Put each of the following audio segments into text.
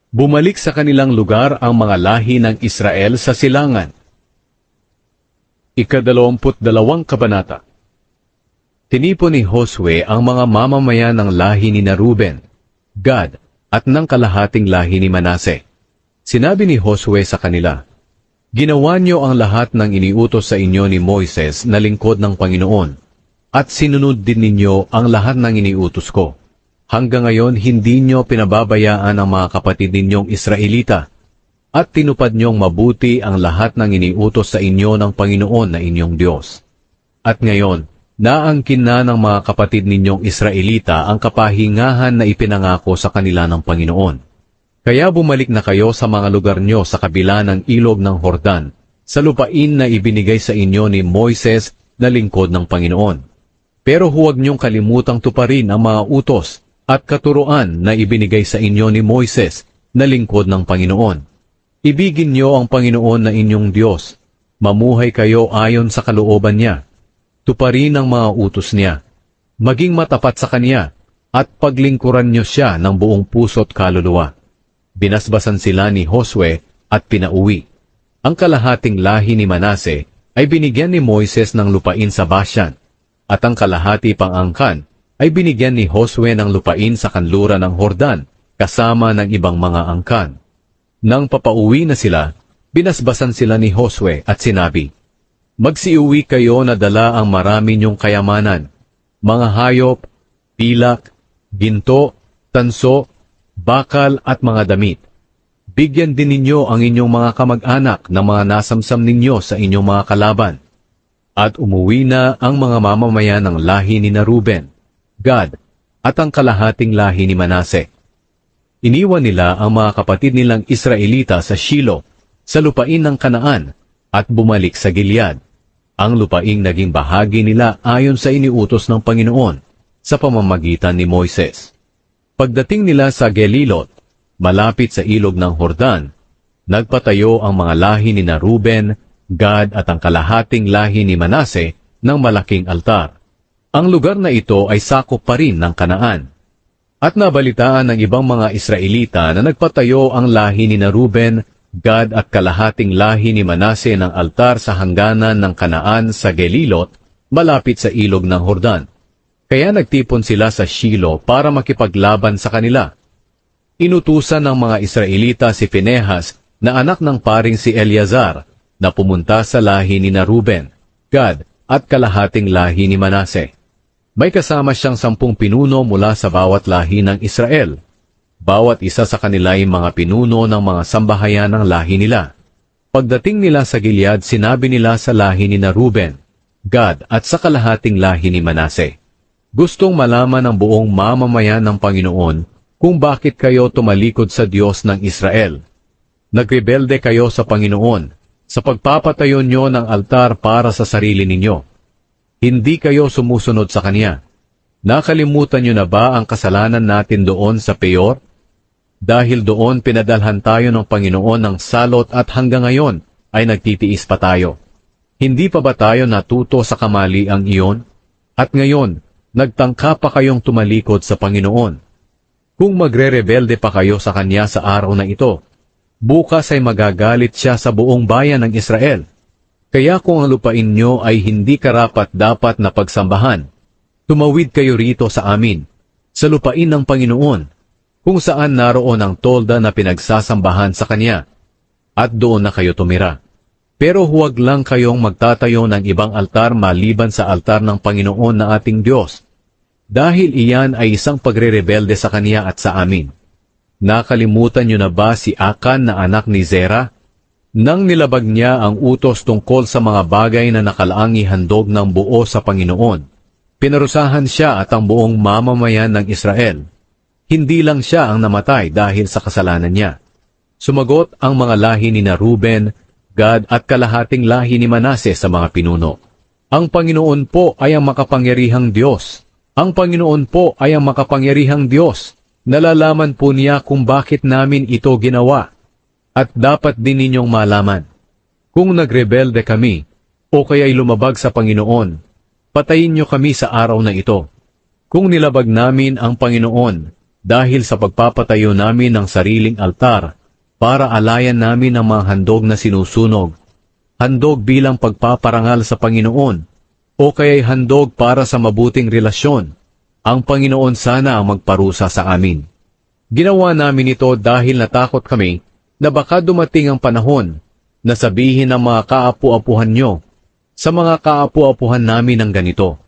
Bumalik sa kanilang lugar ang mga lahi ng Israel sa silangan. Ika-22 kabanata. Tinipon ni Josue ang mga mamamayan ng lahi ni Ruben, Gad, at ng kalahating lahi ni Manase. Sinabi ni Josue sa kanila, "Ginawa niyo ang lahat ng iniutos sa inyo ni Moises na lingkod ng Panginoon, at sinunod din ninyo ang lahat ng iniutos ko. Hanggang ngayon hindi niyo pinababayaan ang mga kapatid ninyong Israelita, at tinupad niyong mabuti ang lahat ng iniutos sa inyo ng Panginoon na inyong Diyos. At ngayon, naangkin na ng mga kapatid ninyong Israelita ang kapahingahan na ipinangako sa kanila ng Panginoon. Kaya bumalik na kayo sa mga lugar nyo sa kabila ng ilog ng Hordan, sa lupain na ibinigay sa inyo ni Moises na lingkod ng Panginoon. Pero huwag niyong kalimutang tuparin ang mga utos at katuruan na ibinigay sa inyo ni Moises na lingkod ng Panginoon. Ibigin niyo ang Panginoon na inyong Diyos. Mamuhay kayo ayon sa kalooban niya. Tuparin ang mga utos niya. Maging matapat sa kanya at paglingkuran niyo siya ng buong puso't kaluluwa." Binasbasan sila ni Josue at pinauwi. Ang kalahating lahi ni Manase ay binigyan ni Moises ng lupain sa Bashan, at ang kalahati pang angkan ay binigyan ni Josue ng lupain sa kanluran ng Hordan, kasama ng ibang mga angkan. Nang papauwi na sila, binasbasan sila ni Josue at sinabi, "Magsiuwi kayo na dala ang marami niyong kayamanan, mga hayop, pilak, ginto, tanso, bakal at mga damit. Bigyan din ninyo ang inyong mga kamag-anak ng mga nasamsam ninyo sa inyong mga kalaban." At umuwi na ang mga mamamayan ng lahi ni Ruben, Gad, at ang kalahating lahi ni Manase. Iniwan nila ang mga kapatid nilang Israelita sa Shilo, sa lupain ng Kanaan, at bumalik sa Gilead. Ang lupaing naging bahagi nila ayon sa iniutos ng Panginoon sa pamamagitan ni Moises. Pagdating nila sa Gelilot, malapit sa ilog ng Hordan, nagpatayo ang mga lahi ni Ruben, Gad at ang kalahating lahi ni Manase ng malaking altar. Ang lugar na ito ay sakop pa rin ng Kanaan. At nabalitaan ng ibang mga Israelita na nagpatayo ang lahi ni Ruben, Gad at kalahating lahi ni Manase ng altar sa hangganan ng Kanaan sa Gelilot, malapit sa ilog ng Hordan. Kaya nagtipon sila sa Shilo para makipaglaban sa kanila. Inutusan ng mga Israelita si Pinehas na anak ng paring si Eleazar na pumunta sa lahi ni Ruben, Gad at kalahating lahi ni Manase. May kasama siyang 10 pinuno mula sa bawat lahi ng Israel. Bawat isa sa kanila ay mga pinuno ng mga sambahayan ng lahi nila. Pagdating nila sa Gilead, sinabi nila sa lahi ni Ruben, Gad at sa kalahating lahi ni Manase, "Gustong malaman ng buong mamamayan ng Panginoon kung bakit kayo tumalikod sa Diyos ng Israel. Nagrebelde kayo sa Panginoon sa pagpapatayo nyo ng altar para sa sarili ninyo. Hindi kayo sumusunod sa Kanya. Nakalimutan nyo na ba ang kasalanan natin doon sa Peor? Dahil doon pinadalhan tayo ng Panginoon ng salot at hanggang ngayon ay nagtitiis pa tayo. Hindi pa ba tayo natuto sa kamaliang iyon? At ngayon, nagtangka pa kayong tumalikod sa Panginoon. Kung magre-rebelde pa kayo sa Kanya sa araw na ito, bukas ay magagalit siya sa buong bayan ng Israel. Kaya kung ang lupain nyo ay hindi karapat-dapat na pagsambahan, tumawid kayo rito sa amin, sa lupain ng Panginoon, kung saan naroon ang tolda na pinagsasambahan sa Kanya, at doon na kayo tumira. Pero huwag lang kayong magtatayo ng ibang altar maliban sa altar ng Panginoon na ating Diyos, dahil iyan ay isang pagre-rebelde sa Kanya at sa amin. Nakalimutan nyo na ba si Akan na anak ni Zera? Nang nilabag niya ang utos tungkol sa mga bagay na nakalaang ihandog ng buo sa Panginoon, pinarusahan siya at ang buong mamamayan ng Israel. Hindi lang siya ang namatay dahil sa kasalanan niya. Sumagot ang mga lahi ni Ruben, Gad at kalahating lahi ni Manase sa mga pinuno. Ang Panginoon po ay ang makapangyarihang Diyos. Ang Panginoon po ay ang makapangyarihang Diyos. Nalalaman po niya kung bakit namin ito ginawa. At dapat din ninyong malaman, kung nagrebelde kami, o kaya'y lumabag sa Panginoon, patayin niyo kami sa araw na ito. Kung nilabag namin ang Panginoon, dahil sa pagpapatayo namin ng sariling altar para alayan namin ang mga handog na sinusunog, handog bilang pagpaparangal sa Panginoon, o kaya'y handog para sa mabuting relasyon. Ang Panginoon sana ang magparusa sa amin. Ginawa namin ito dahil natakot kami na baka dumating ang panahon na sabihin ng mga kaapu-apuhan nyo sa mga kaapu-apuhan namin ng ganito,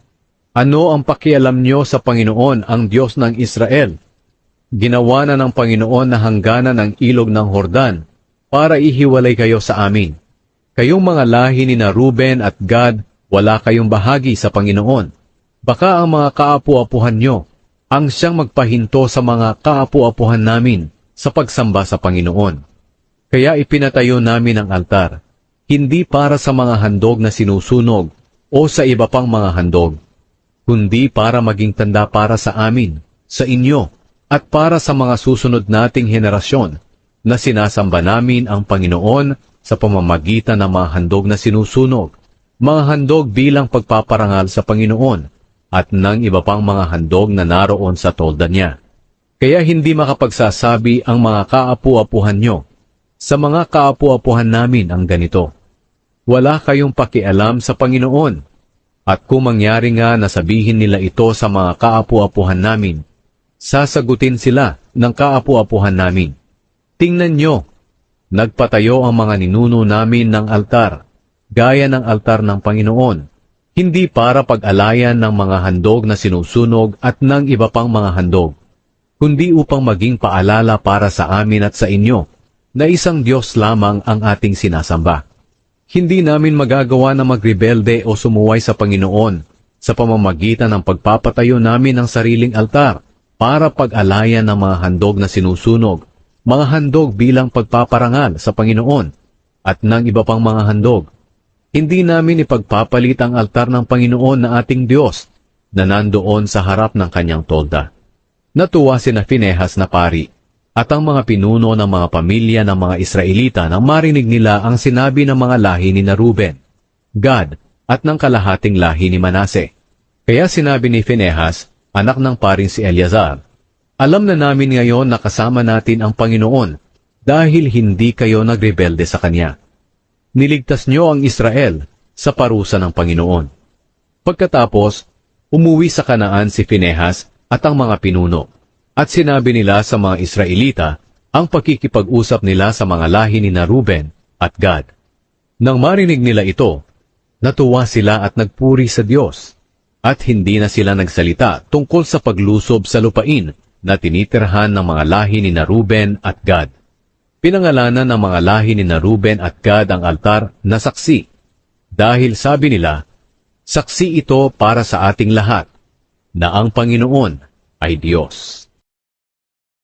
ano ang pakialam nyo sa Panginoon ang Diyos ng Israel? Ginawa na ng Panginoon na hangganan ng ilog ng Hordan para ihiwalay kayo sa amin. Kayong mga lahi ni na Ruben at Gad, wala kayong bahagi sa Panginoon. Baka ang mga kaapu-apuhan nyo ang siyang magpahinto sa mga kaapu-apuhan namin sa pagsamba sa Panginoon. Kaya ipinatayo namin ang altar, hindi para sa mga handog na sinusunog o sa iba pang mga handog, kundi para maging tanda para sa amin, sa inyo, at para sa mga susunod nating henerasyon na sinasamba namin ang Panginoon sa pamamagitan ng mga handog na sinusunog, mga handog bilang pagpaparangal sa Panginoon, at ng iba pang mga handog na naroon sa tolda niya. Kaya hindi makapagsasabi ang mga kaapu-apuhan nyo, sa mga kaapu-apuhan namin ang ganito, wala kayong pakialam sa Panginoon. At kung mangyari nga na sabihin nila ito sa mga kaapu-apuhan namin, sasagutin sila ng kaapu-apuhan namin. Tingnan nyo, nagpatayo ang mga ninuno namin ng altar, gaya ng altar ng Panginoon, hindi para pag-alayan ng mga handog na sinusunog at ng iba pang mga handog, kundi upang maging paalala para sa amin at sa inyo, na isang Diyos lamang ang ating sinasamba. Hindi namin magagawa na magrebelde o sumuway sa Panginoon sa pamamagitan ng pagpapatayo namin ng sariling altar para pag-alayan ng mga handog na sinusunog, mga handog bilang pagpaparangal sa Panginoon, at ng iba pang mga handog. Hindi namin ipagpapalit ang altar ng Panginoon na ating Diyos na nandoon sa harap ng kanyang tolda. Natuwa sina Finehas na pari at ang mga pinuno ng mga pamilya ng mga Israelita nang marinig nila ang sinabi ng mga lahi ni na Ruben, Gad, at ng kalahating lahi ni Manase. Kaya sinabi ni Finehas, anak ng paring si Eleazar, alam na namin ngayon na kasama natin ang Panginoon dahil hindi kayo nagrebelde sa Kanya. Niligtas niyo ang Israel sa parusa ng Panginoon. Pagkatapos, umuwi sa Kanaan si Finehas at ang mga pinuno, at sinabi nila sa mga Israelita ang pakikipag-usap nila sa mga lahi ni na Ruben at Gad. Nang marinig nila ito, natuwa sila at nagpuri sa Diyos, at hindi na sila nagsalita tungkol sa paglusob sa lupain na tinitirhan ng mga lahi ni na Ruben at Gad. Pinangalanan ng mga lahi ni na Ruben at Gad ang altar na saksi, dahil sabi nila, saksi ito para sa ating lahat, na ang Panginoon ay Diyos.